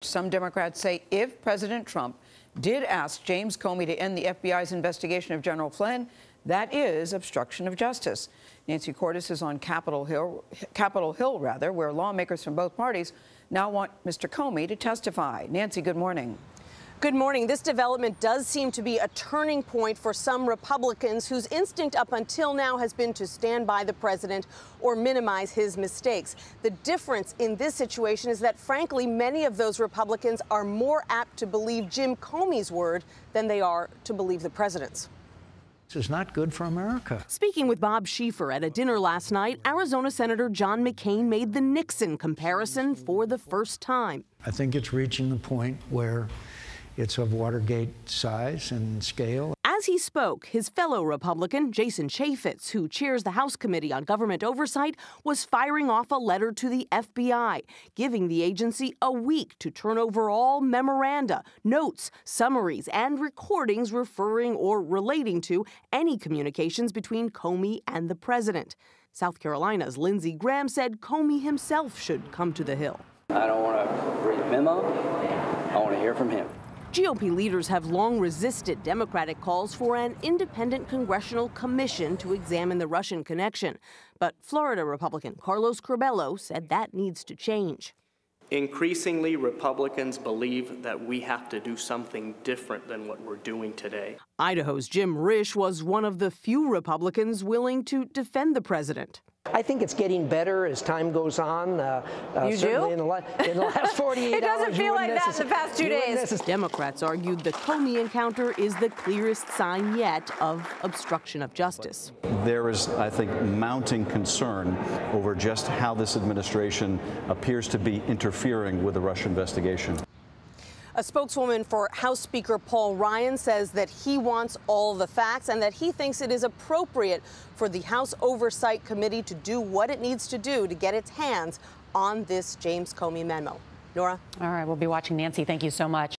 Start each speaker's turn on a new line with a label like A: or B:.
A: Some Democrats say if President Trump did ask James Comey to end the FBI's investigation of General Flynn, that is obstruction of justice. Nancy Cordes is on Capitol Hill, where lawmakers from both parties now want Mr. Comey to testify. Nancy, good morning.
B: Good morning. This development does seem to be a turning point for some Republicans whose instinct up until now has been to stand by the president or minimize his mistakes. The difference in this situation is that, frankly, many of those Republicans are more apt to believe Jim Comey's word than they are to believe the president's.
C: This is not good for America.
B: Speaking with Bob Schieffer at a dinner last night, Arizona Senator John McCain made the Nixon comparison for the first time.
C: I think it's reaching the point where it's of Watergate size and scale.
B: As he spoke, his fellow Republican, Jason Chaffetz, who chairs the House Committee on Government Oversight, was firing off a letter to the FBI, giving the agency a week to turn over all memoranda, notes, summaries, and recordings referring or relating to any communications between Comey and the president. South Carolina's Lindsey Graham said Comey himself should come to the Hill.
D: I don't want to read a memo. I want to hear from him.
B: GOP leaders have long resisted Democratic calls for an independent congressional commission to examine the Russian connection. But Florida Republican Carlos Curbelo said that needs to change.
E: Increasingly, Republicans believe that we have to do something different than what we're doing today.
B: Idaho's Jim Risch was one of the few Republicans willing to defend the president.
F: I think it's getting better as time goes on.
B: You
F: certainly
B: do?
F: In the last 48
B: It doesn't
F: hours,
B: feel like that in the past 2 days.
F: Democrats
B: Democrats argued the Comey encounter is the clearest sign yet of obstruction of justice.
G: There is, I think, mounting concern over just how this administration appears to be interfering with the Russia investigation.
B: A spokeswoman for House Speaker Paul Ryan says that he wants all the facts and that he thinks it is appropriate for the House Oversight Committee to do what it needs to do to get its hands on this James Comey memo. Norah?
H: All right, we'll be watching. Nancy, thank you so much.